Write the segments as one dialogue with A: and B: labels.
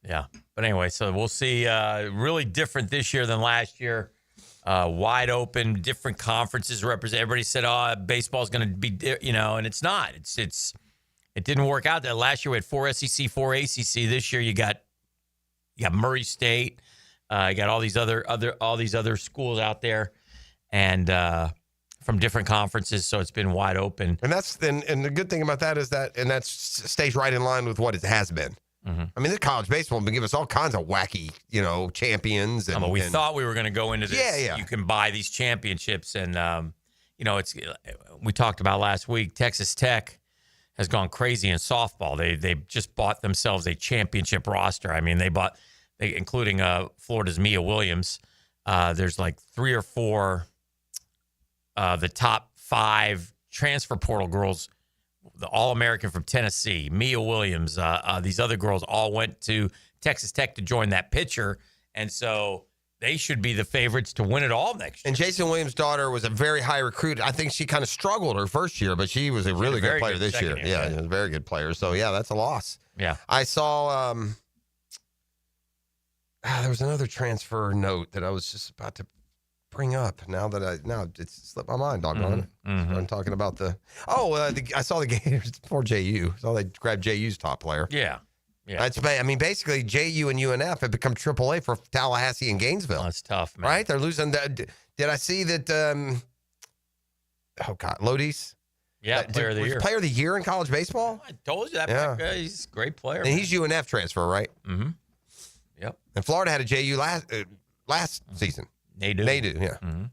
A: Yeah. But anyway, so we'll see. Really different this year than last year. Wide open, different conferences represent. Everybody said, "Oh, baseball's going to be," and it's not. It didn't work out there. Last year we had 4 SEC, 4 ACC. This year you got Murray State. You got all these other schools out there, and from different conferences. So it's been wide open.
B: And the good thing about that is that stays right in line with what it has been. Mm-hmm. I mean, this college baseball will give us all kinds of wacky, champions. And
A: we thought we were going to go into this.
B: Yeah.
A: You can buy these championships, and we talked about last week. Texas Tech has gone crazy in softball. They just bought themselves a championship roster. I mean, including Florida's Mia Williams. There's like 3 or 4 the top 5 transfer portal girls. The All-American from Tennessee, Mia Williams, these other girls all went to Texas Tech to join that pitcher, and so they should be the favorites to win it all next year.
B: And Jason Williams' daughter was a very high recruit. I think she kind of struggled her first year, but she was a really good player this year. Yeah, a very good player. So, yeah, that's a loss.
A: Yeah.
B: I saw there was another transfer note that I was just about to bring up now it's slipped my mind, doggone it. I'm talking about I saw the Gators for JU. I saw they grabbed JU's top player.
A: Yeah.
B: Basically JU and UNF have become AAA for Tallahassee and Gainesville.
A: Oh, that's tough, man.
B: Right? They're losing. Did I see that? Lodi's.
A: Yeah, player of the year.
B: Player of the year in college baseball.
A: I told you that. Yeah. He's a great player.
B: And he's UNF transfer, right?
A: Mm-hmm. Yep.
B: And Florida had a JU last season.
A: They do,
B: yeah.
A: Mm-hmm.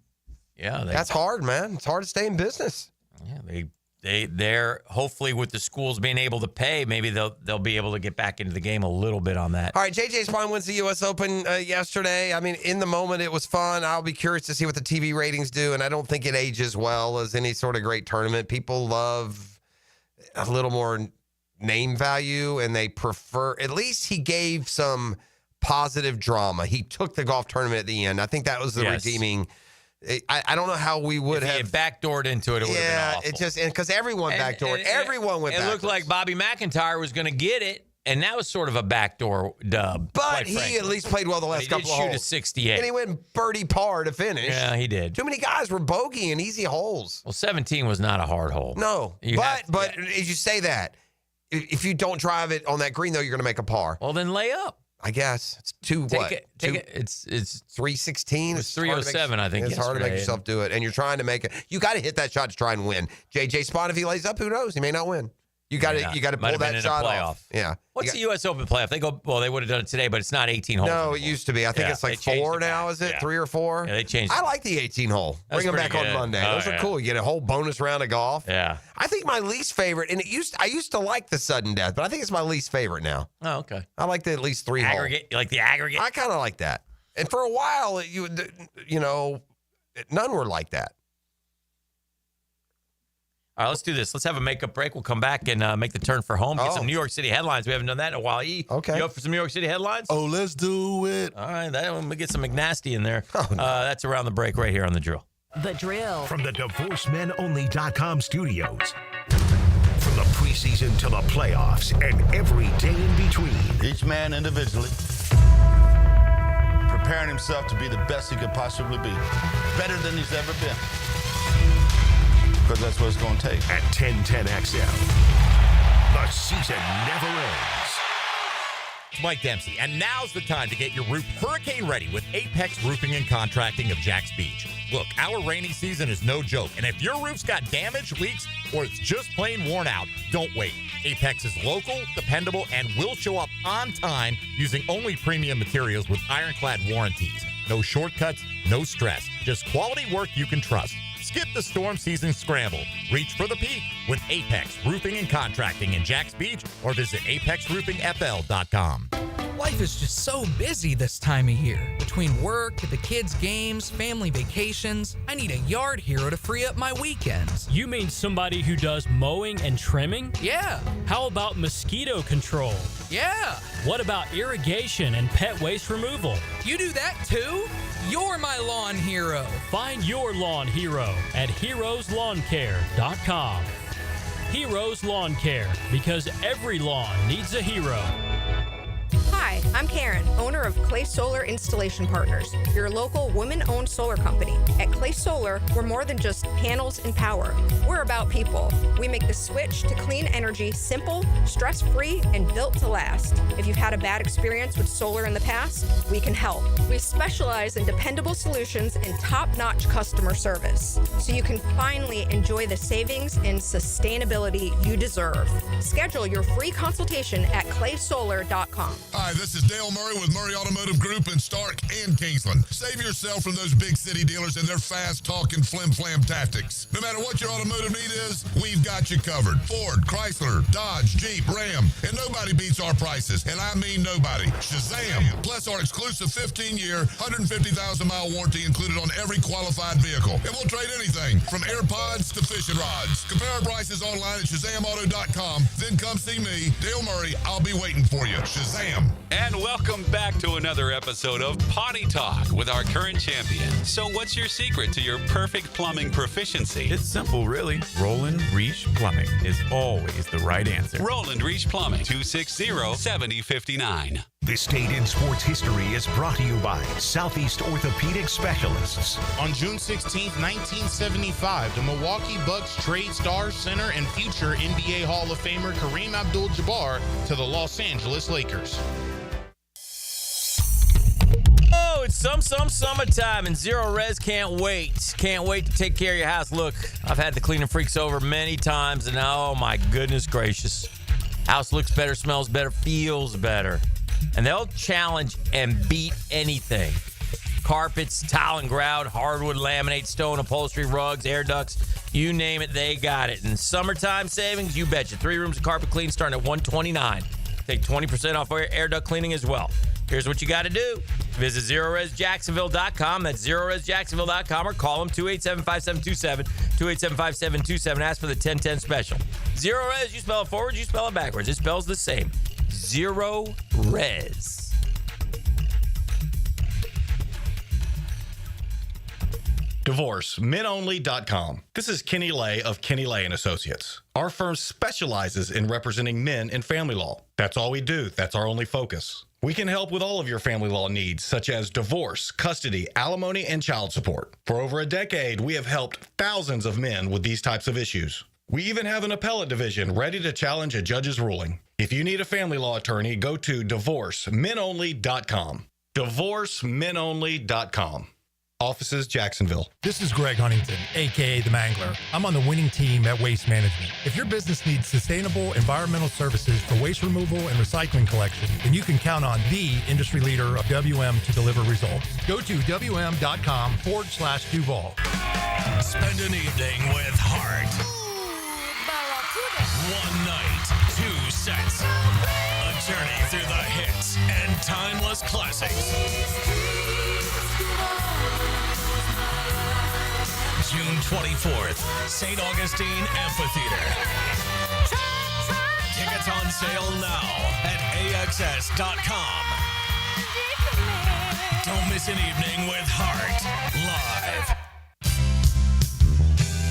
A: Yeah.
B: That's hard, man. It's hard to stay in business.
A: Yeah, they're hopefully with the schools being able to pay, maybe they'll be able to get back into the game a little bit on that.
B: All right, J.J. Spaun wins the U.S. Open yesterday. I mean, in the moment, it was fun. I'll be curious to see what the TV ratings do, and I don't think it ages well as any sort of great tournament. People love a little more name value, and they prefer, at least he gave some positive drama. He took the golf tournament at the end. I think that was the redeeming. I don't know how we would have
A: backdoored into it. It would have been awful.
B: It just because everyone backdoored. Everyone went.
A: It looked like Bobby McIntyre was going to get it, and that was sort of a backdoor dub.
B: But he at least played well the last couple of holes.
A: He did shoot a 68,
B: and he went birdie par to finish.
A: Yeah, he did.
B: Too many guys were bogey and easy holes.
A: Well, 17 was not a hard hole.
B: No, but as you say that, if you don't drive it on that green though, you're going to make a par.
A: Well, then lay up.
B: I guess it's
A: It's
B: 316.
A: It's 307. I think
B: it's hard to make yourself do it, and you're trying to make it. You got to hit that shot to try and win. JJ Spaun, if he lays up, who knows? He may not win. You got to pull that shot off. Yeah.
A: What's the U.S. Open playoff? They go. Well, they would have done it today, but it's not 18 holes.
B: No, it used to be. I think it's like 4 now. Is it 3 or 4?
A: Yeah, they changed it.
B: I like the 18 hole. Bring them back on Monday. Those are cool. You get a whole bonus round of golf.
A: Yeah.
B: I think my least favorite, and I used to like the sudden death, but I think it's my least favorite now.
A: Oh, okay.
B: I like the at least 3 hole.
A: Aggregate. You like the aggregate?
B: I kind of like that. And for a while, none were like that.
A: All right, let's do this. Let's have a makeup break. We'll come back and make the turn for home. Get some New York City headlines. We haven't done that in a while.
B: Okay.
A: You up for some New York City headlines?
C: Oh, let's do it.
A: All right, let me get some McNasty in there. Oh, no. That's around the break right here on The Drill.
D: The Drill.
E: From the DivorceMenOnly.com studios. From the preseason to the playoffs and every day in between.
C: Each man individually preparing himself to be the best he could possibly be. Better than he's ever been. Because that's what it's going to take.
E: At 1010XL, the season never ends.
F: It's Mike Dempsey, and now's the time to get your roof hurricane ready with Apex Roofing and Contracting of Jacks Beach. Look, our rainy season is no joke, and if your roof's got damage, leaks, or it's just plain worn out, don't wait. Apex is local, dependable, and will show up on time using only premium materials with ironclad warranties. No shortcuts, no stress, just quality work you can trust. Skip the storm season scramble. Reach for the peak with Apex Roofing and Contracting in Jacks Beach or visit apexroofingfl.com.
G: Life is just so busy this time of year. Between work, the kids' games, family vacations, I need a yard hero to free up my weekends.
H: You mean somebody who does mowing and trimming?
G: Yeah.
H: How about mosquito control?
G: Yeah.
H: What about irrigation and pet waste removal?
G: You do that too? You're my lawn hero.
H: Find your lawn hero at heroeslawncare.com. Heroes Lawn Care, because every lawn needs a hero.
I: Hi,
D: Hi, I'm Karen, owner of Clay Solar Installation Partners, your local women-owned solar company. At Clay Solar, we're more than just panels and power. We're about people. We make the switch to clean energy simple, stress-free, and built to last. If you've had a bad experience with solar in the past, we can help. We specialize in dependable solutions and top-notch customer service, so you can finally enjoy the savings and sustainability you deserve. Schedule your free consultation at claysolar.com.
I: Hi, this is Dale Murray with Murray Automotive Group in Stark and Kingsland. Save yourself from those big city dealers and their fast-talking flim-flam tactics. No matter what your automotive need is, we've got you covered. Ford, Chrysler, Dodge, Jeep, Ram, and nobody beats our prices, and I mean nobody. Shazam! Plus our exclusive 15-year, 150,000-mile warranty included on every qualified vehicle. And we'll trade anything from AirPods to fishing rods. Compare our prices online at ShazamAuto.com. Then come see me, Dale Murray. I'll be waiting for you. Shazam!
J: And welcome back to another episode of Potty Talk with our current champion. So what's your secret to your perfect plumbing proficiency?
K: It's simple, really. Roland Reach Plumbing is always the right answer.
J: Roland Reach Plumbing, 260-7059.
E: This date in sports history is brought to you by Southeast Orthopedic Specialists.
L: On June 16, 1975, the Milwaukee Bucks trade star, center, and future NBA Hall of Famer Kareem Abdul-Jabbar to the Los Angeles Lakers.
A: Oh, it's summertime, and Zero Res can't wait. Can't wait to take care of your house. Look, I've had the cleaning freaks over many times, and oh my goodness gracious. House looks better, smells better, feels better. And they'll challenge and beat anything. Carpets, tile and grout, hardwood, laminate, stone, upholstery, rugs, air ducts, you name it, they got it. And summertime savings, you betcha. 3 rooms of carpet clean starting at $129. Take 20% off air duct cleaning as well. Here's what you got to do. Visit ZeroResJacksonville.com. That's ZeroResJacksonville.com, or call them 287-5727, 287-5727. Ask for the 1010 special. Zero Res, you spell it forward, you spell it backwards. It spells the same. Zero Res.
M: DivorceMenOnly.com. This is Kenny Lay of Kenny Lay & Associates. Our firm specializes in representing men in family law. That's all we do. That's our only focus. We can help with all of your family law needs, such as divorce, custody, alimony, and child support. For over a decade, we have helped thousands of men with these types of issues. We even have an appellate division ready to challenge a judge's ruling. If you need a family law attorney, go to DivorceMenOnly.com. DivorceMenOnly.com. Offices, Jacksonville.
N: This is Greg Huntington, a.k.a. The Mangler. I'm on the winning team at Waste Management. If your business needs sustainable environmental services for waste removal and recycling collection, then you can count on the industry leader of WM to deliver results. Go to WM.com/Duval.
O: Spend an evening with heart. One night, 2 sets. A journey through the hits and timeless classics. June 24th, St. Augustine Amphitheater. Tickets on sale now at AXS.com. Don't miss an evening with Heart live.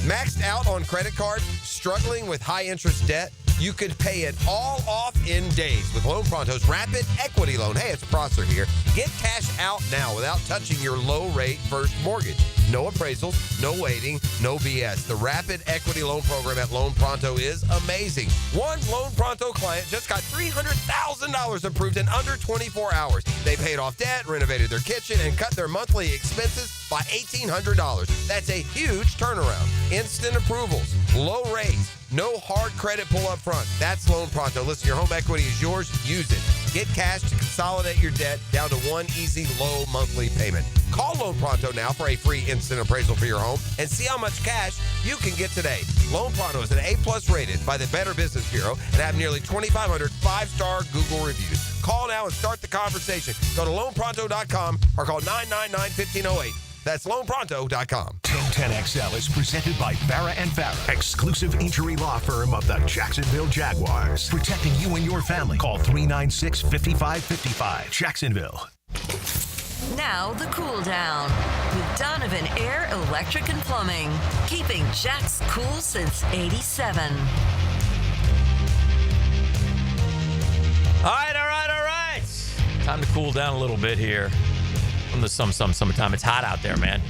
B: Maxed out on credit card, struggling with high interest debt? You could pay it all off in days with Loan Pronto's Rapid Equity Loan. Hey, it's Prosser here. Get cash out now without touching your low-rate first mortgage. No appraisals, no waiting, no BS. The Rapid Equity Loan Program at Loan Pronto is amazing. One Loan Pronto client just got $300,000 approved in under 24 hours. They paid off debt, renovated their kitchen, and cut their monthly expenses by $1,800. That's a huge turnaround. Instant approvals, low rates, no hard credit pull up front. That's Loan Pronto. Listen, your home equity is yours. Use it. Get cash to consolidate your debt down to one easy, low monthly payment. Call Loan Pronto now for a free instant appraisal for your home and see how much cash you can get today. Loan Pronto is an A+ rated by the Better Business Bureau and have nearly 2,500 5-star Google reviews. Call now and start the conversation. Go to loanpronto.com or call 999-1508. That's loanpronto.com.
E: 1010XL is presented by Farah & Farah, exclusive injury law firm of the Jacksonville Jaguars. Protecting you and your family. Call 396-5555. Jacksonville.
P: Now the cool down with Donovan Air, Electric and Plumbing, keeping Jack's cool since '87.
A: All right. Time to cool down a little bit here from the summertime. It's hot out there, man.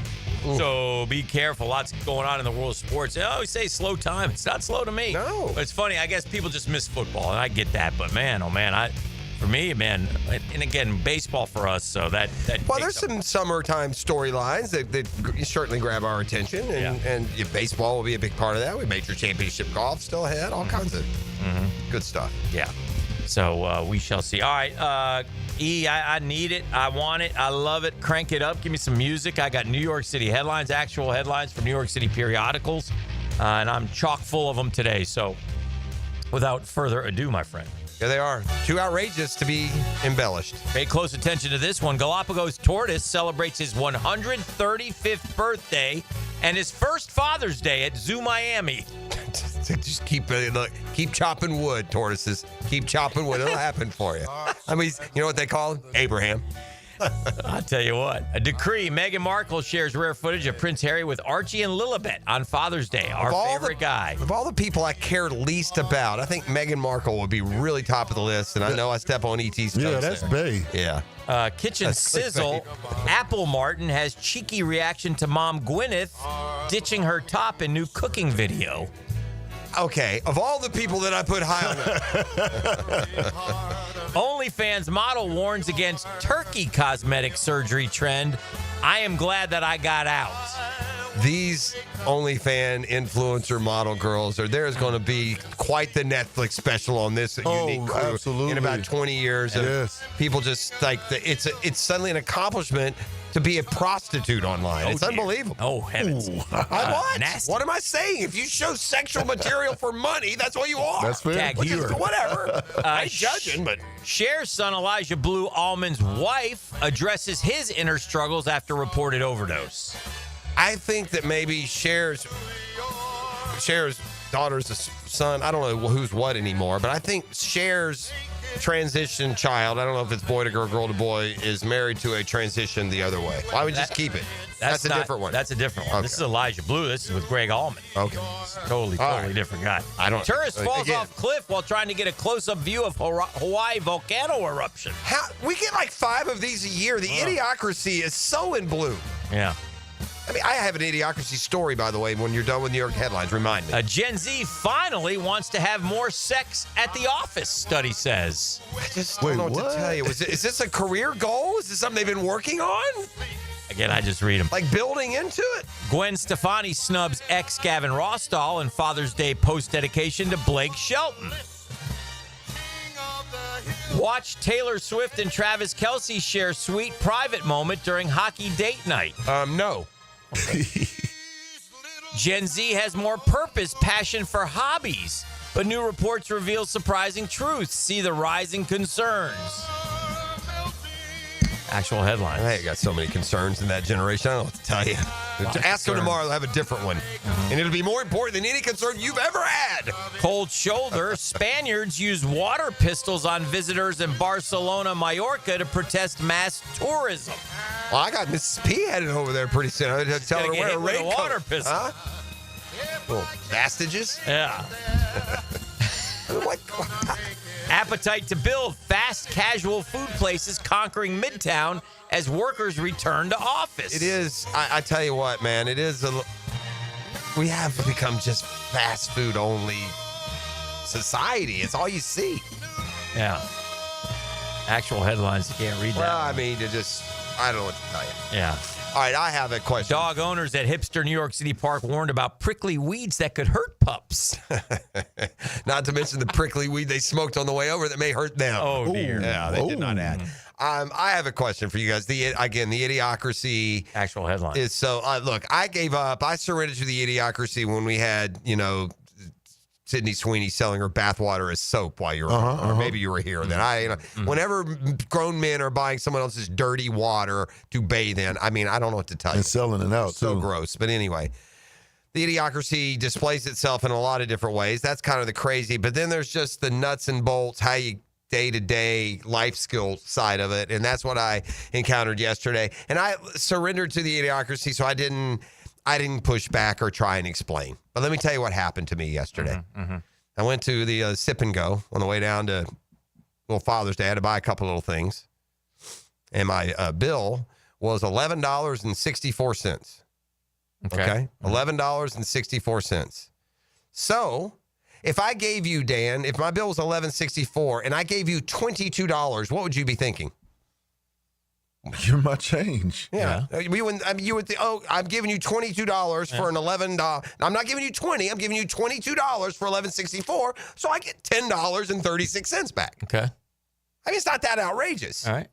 A: Ooh. So be careful. Lots going on in the world of sports. I always say slow time. It's not slow to me.
B: No.
A: But it's funny. I guess people just miss football, and I get that. But, man, oh, man, for me, man, and again, baseball for us, so that
B: well, there's some summertime storylines that certainly grab our attention, and baseball will be a big part of that. We major championship golf still ahead, all kinds of good stuff.
A: Yeah. So we shall see. All right, I need it. I want it. I love it. Crank it up. Give me some music. I got New York City headlines, actual headlines from New York City periodicals, and I'm chock full of them today. So without further ado, my friend.
B: Here they are. Too outrageous to be embellished.
A: Pay close attention to this one. Galapagos tortoise celebrates his 135th birthday and his first Father's Day at Zoo Miami.
B: Just keep chopping wood, tortoises. Keep chopping wood. It'll happen for you. I mean, you know what they call him? Abraham.
A: I'll tell you what. A decree. Meghan Markle shares rare footage of Prince Harry with Archie and Lilibet on Father's Day. Our favorite guy.
B: Of all the people I care least about, I think Meghan Markle would be really top of the list. And I know I step on ET's toes.
C: Yeah, that's big.
B: Yeah.
A: Kitchen Sizzle. Apple Martin has cheeky reaction to mom Gwyneth ditching her top in new cooking video.
B: Okay, of all the people that I put high on
A: OnlyFans model warns against turkey cosmetic surgery trend. I am glad that I got out.
B: These OnlyFans influencer model girls there's going to be quite the Netflix special on this unique crew
C: absolutely.
B: In about 20 years.
C: Yes.
B: People just like it's suddenly an accomplishment to be a prostitute online. It's unbelievable.
A: Oh, heavens.
B: What?
A: Nasty.
B: What am I saying? If you show sexual material for money, that's what you are.
C: That's fair.
B: Whatever. I ain't judging, but
A: Cher's son Elijah Blue Allman's wife addresses his inner struggles after reported overdose.
B: I think that maybe Cher's daughter's a son. I don't know who's what anymore, but I think Cher's transition child, I don't know if it's boy to girl, girl to boy, is married to a transition the other way. Why would you just keep it? That's a different one.
A: That's a different one. Okay. This is Elijah Blue. This is with Greg Allman.
B: Okay.
A: Totally different guy. Tourist falls off cliff while trying to get a close-up view of Hawaii volcano eruption.
B: We get like 5 of these a year. The idiocracy is so in bloom.
A: Yeah.
B: I mean, I have an idiocracy story, by the way, when you're done with New York headlines. Remind me.
A: Gen Z finally wants to have more sex at the office, study says.
B: I just don't know what to tell you. Is this a career goal? Is this something they've been working on?
A: Again, I just read them.
B: Like building into it?
A: Gwen Stefani snubs ex Gavin Rossdal in Father's Day post-dedication to Blake Shelton. Watch Taylor Swift and Travis Kelce share sweet private moment during hockey date night.
B: No.
A: Gen Z has more purpose, passion for hobbies, but new reports reveal surprising truths. See the rising concerns. Actual headlines.
B: I got so many concerns in that generation. I don't know what to tell you. Ask them tomorrow. They'll have a different one. And it'll be more important than any concern you've ever had.
A: Cold shoulder. Spaniards use water pistols on visitors in Barcelona, Mallorca to protest mass tourism.
B: Well, I got Mrs. P headed over there pretty soon. I had to tell her to wear a raincoat.
A: Water pistol.
B: Huh? Little bastages?
A: Yeah. Appetite to build. Fast casual food places conquering Midtown as workers return to office.
B: It is. I tell you what, man. It is. We have become just fast food only society. It's all you see.
A: Yeah. Actual headlines. You can't read that.
B: Well, I mean, I don't know what to tell you.
A: Yeah.
B: All right, I have a question.
A: Dog owners at hipster New York City Park warned about prickly weeds that could hurt pups.
B: Not to mention the prickly weed they smoked on the way over that may hurt them.
A: Oh, dear.
B: Yeah, they did not add. I have a question for you guys. The idiocracy.
A: Actual headline.
B: Is so, look, I gave up. I surrendered to the idiocracy when we had, Sydney Sweeney selling her bathwater as soap while you were or maybe you were here. Then whenever grown men are buying someone else's dirty water to bathe in, I mean, I don't know what to tell you.
C: And selling it out,
B: so
C: too.
B: gross. But anyway, the idiocracy displays itself in a lot of different ways. That's kind of the crazy. But then there's just the nuts and bolts, how you day-to-day life skill side of it. And that's what I encountered yesterday. And I surrendered to the idiocracy, so I didn't push back or try and explain. But let me tell you what happened to me yesterday. I went to the Sip and Go on the way down to Father's Day. I had to buy a couple little things. and my bill was $11.64. Okay? $11.64. So if I gave you, Dan, if my bill was $11.64 and I gave you $22, what would you be thinking?
C: You're my change.
B: Yeah. You would think, I'm giving you $22 for an $11. I'm not giving you $20. I'm giving you $22 for $11.64. So I get $10.36 back.
A: Okay.
B: I mean, it's not that outrageous.
A: All right.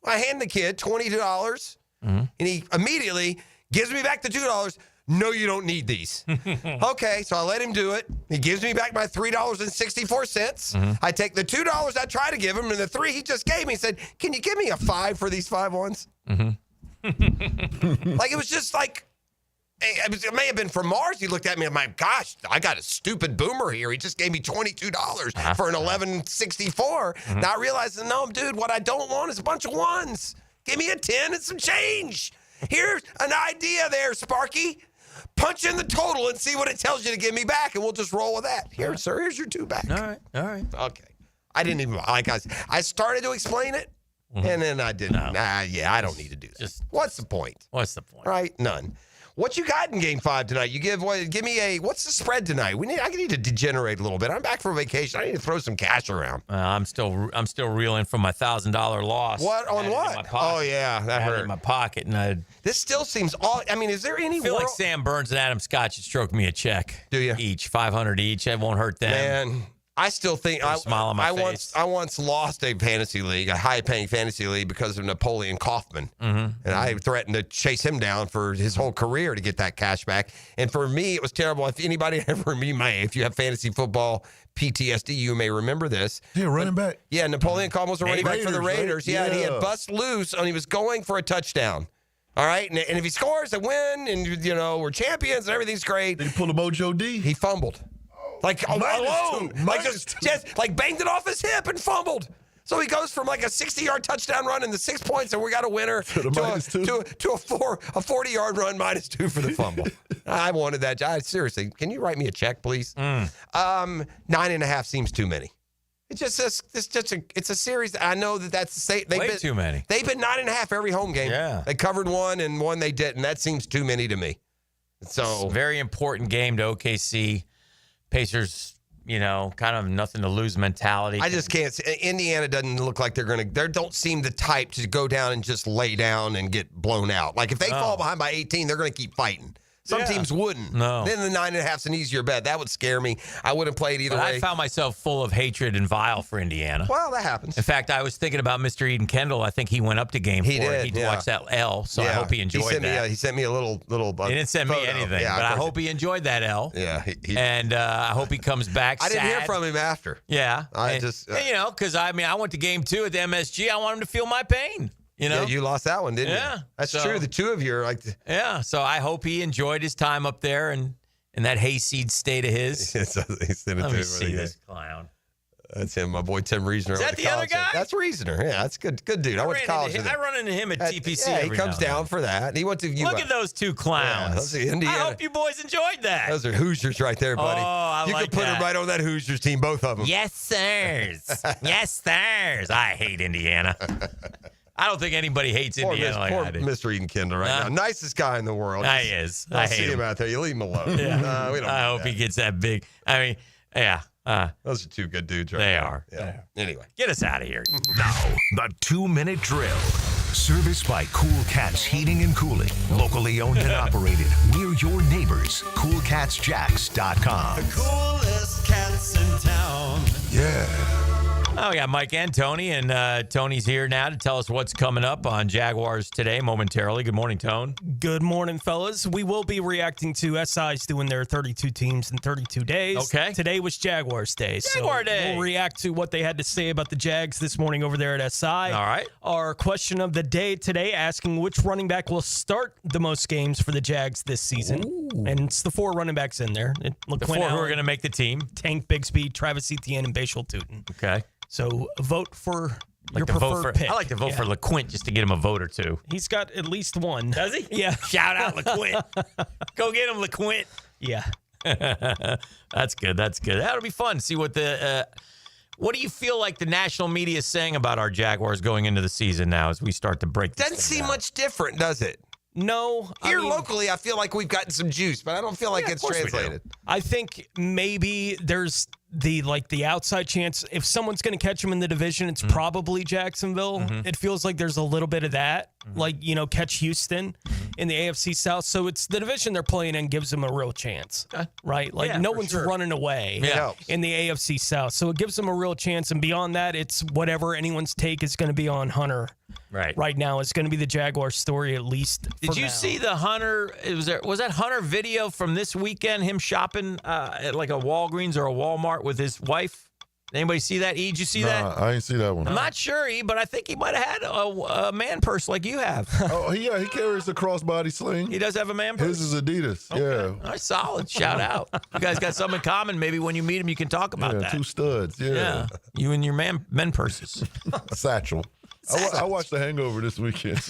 B: I hand the kid $22, and he immediately gives me back the $2. No, you don't need these. Okay, so I let him do it. He gives me back my $3.64. I take the $2 I try to give him and the $3 he just gave me. He said, can you give me a 5 for these 5 ones? Like, it was just like, it may have been from Mars. He looked at me and I'm like, gosh, I got a stupid boomer here. He just gave me $22 for an $11.64. Not realizing, no, dude, what I don't want is a bunch of ones. Give me a 10 and some change. Here's an idea there, Sparky. Punch in the total and see what it tells you to give me back, and we'll just roll with that. Here, sir, here's your 2 back.
A: All right.
B: Okay. I didn't even, like I started to explain it, and then I didn't.
A: No.
B: I don't need to do that. What's the point?
A: What's the point?
B: Right? None. What you got in Game 5 tonight? You give me what's the spread tonight? I need to degenerate a little bit. I'm back from vacation. I need to throw some cash around.
A: I'm still reeling from my $1,000 loss.
B: What on what? Oh yeah, that hurt.
A: In my pocket, and
B: this still seems all. I mean, is there any?
A: I feel like Sam Burns and Adam Scott should stroke me a check.
B: Do you?
A: Each $500 each. It won't hurt them.
B: Man, I still think
A: smile on my face.
B: I once lost a fantasy league, a high-paying fantasy league, because of Napoleon Kaufman, and I threatened to chase him down for his whole career to get that cash back. And for me, it was terrible. If anybody if you have fantasy football PTSD, you may remember this.
C: Yeah, running back.
B: Yeah, Napoleon Kaufman was a running back for the Raiders.
C: Right?
B: Yeah, and he had bust loose, and he was going for a touchdown. All right, and if he scores, they win, and we're champions, and everything's great.
C: Did he pull a Mojo D?
B: He fumbled. Like alone, like just like banged it off his hip and fumbled. So he goes from like a 60-yard touchdown run in the 6 points, and we got a winner to a 40-yard run -2 for the fumble. I wanted that. Seriously, can you write me a check, please? 9.5 seems too many. It's a series. I know that's the same.
A: Way too many.
B: They've been 9.5 every home game.
A: Yeah,
B: they covered one and one they didn't. That seems too many to me. So
A: it's a very important game to OKC. Pacers, kind of nothing to lose mentality.
B: I just can't see. Indiana doesn't look like they don't seem the type to go down and just lay down and get blown out. Like if they fall behind by 18, they're going to keep fighting. Some teams wouldn't.
A: No.
B: Then the 9.5's an easier bet. That would scare me. I wouldn't play it either way.
A: I found myself full of hatred and vile for Indiana.
B: Well, that happens.
A: In fact, I was thinking about Mr. Eden Kendall. I think he went up to Game 4.
B: He did.
A: He'd watch that L, so I hope he enjoyed that.
B: He sent me a little.
A: He didn't send me anything, but I hope he enjoyed that L.
B: Yeah.
A: And I hope he comes back.
B: I didn't hear
A: sad.
B: from him after.
A: Yeah. Because I went to Game 2 at the MSG. I want him to feel my pain.
B: Yeah, you lost that one, didn't you? That's true. The two of you are like.
A: Yeah, so I hope he enjoyed his time up there and in that hayseed state of his. Let me see this clown.
B: That's him, my boy Tim Reasoner.
A: Is that the other guy?
B: That's Reasoner. Yeah, that's good. Good dude. I went to college with him.
A: I run into him at TPC.
B: Yeah, he comes down for that. He went to UF.
A: Look at those two clowns.
B: Yeah, I
A: hope you boys enjoyed that.
B: Those are Hoosiers right there, buddy.
A: Oh, I
B: you
A: like
B: could put them right on that Hoosiers team, both of them.
A: Yes, sirs. Yes, sirs. I hate Indiana. I don't think anybody hates Indiana like I do.
B: Mr. Eden Kendall right now. Nicest guy in the world.
A: He is.
B: I see him out there. You leave him alone.
A: Yeah.
B: We don't
A: I hope he gets that big. I mean, yeah.
B: Those are two good dudes right
A: They
B: there.
A: are.
B: Yeah. Anyway.
A: Get us out of here.
E: Now, the 2-minute drill. Serviced by Cool Cats Heating and Cooling. Locally owned and operated. We're your neighbors. CoolCatsJacks.com.
Q: The coolest cats in town.
C: Yeah.
A: Oh, we got Mike and Tony, and Tony's here now to tell us what's coming up on Jaguars today momentarily. Good morning, Tone.
R: Good morning, fellas. We will be reacting to SI's doing their 32 teams in 32 days.
A: Okay.
R: Today was Jaguars Day.
A: Jaguar Day.
R: We'll react to what they had to say about the Jags this morning over there at SI. All
A: right.
R: Our question of the day today asking which running back will start the most games for the Jags this season. Ooh. And it's the 4 running backs in there.
A: The 4 who are going to make the team.
R: Tank Bigsby, Travis Etienne, and Bashal Tootin.
A: Okay.
R: So vote for your preferred pick.
A: I like to vote for LeQuint just to get him a vote or two.
R: He's got at least one.
A: Does he?
R: Yeah.
A: Shout out LeQuint. Go get him, LeQuint.
R: Yeah.
A: That's good. That's good. That'll be fun. See what the What do you feel like the national media is saying about our Jaguars going into the season now as we start to break this
B: Doesn't
A: thing
B: seem
A: down?
B: much different, does it?
R: No.
B: Here locally, I feel like we've gotten some juice, but I don't feel like it's translated.
R: I think maybe there's the outside chance if someone's going to catch them in the division, it's probably Jacksonville. It feels like there's a little bit of that, catch Houston in the AFC South. So it's the division they're playing in gives them a real chance, right? No one's running away in the AFC South, so it gives them a real chance. And beyond that, it's whatever anyone's take is going to be on Hunter. Right now, it's going to be the Jaguar story at least.
A: Did you see the Hunter? Was that Hunter video from this weekend? Him shopping at like a Walgreens or a Walmart with his wife. Anybody see that? E, did you see that?
S: I ain't see that one.
A: I'm not sure, E, but I think he might have had a man purse like you have.
S: Oh, yeah, he carries a crossbody sling.
A: He does have a man purse.
S: His is Adidas. Yeah.
A: All right, solid. Shout out. You guys got something in common. Maybe when you meet him, you can talk about that.
S: 2 studs. Yeah.
A: You and your men purses.
S: A satchel. I watched The Hangover this weekend.
B: It's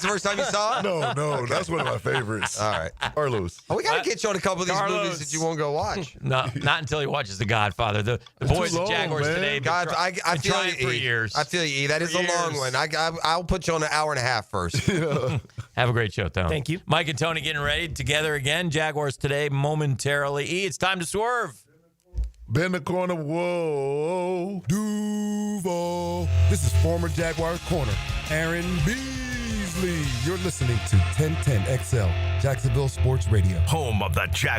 B: the first time you saw it?
S: No, that's one of my favorites.
B: All right.
S: Carlos.
B: We got to get you on a couple of these
A: Carlos.
B: movies that you won't go watch.
A: No, not until he watches The Godfather. The boys
S: too
A: at Jaguars
S: long, man.
A: today.
B: God, I feel
A: trying
B: you,
A: for
B: E.
A: years.
B: I feel you, E. That is
A: For
B: a long
A: years.
B: one. I'll put you on an hour and a half first.
A: Have a great show, Tony.
R: Thank you.
A: Mike and Tony getting ready together again. Jaguars today momentarily. E, it's time to swerve.
S: Bend the corner. Whoa.
T: Duval. This is former Jaguars corner, Aaron Beasley. You're listening to 1010 XL, Jacksonville Sports Radio.
E: Home of the Jaguars.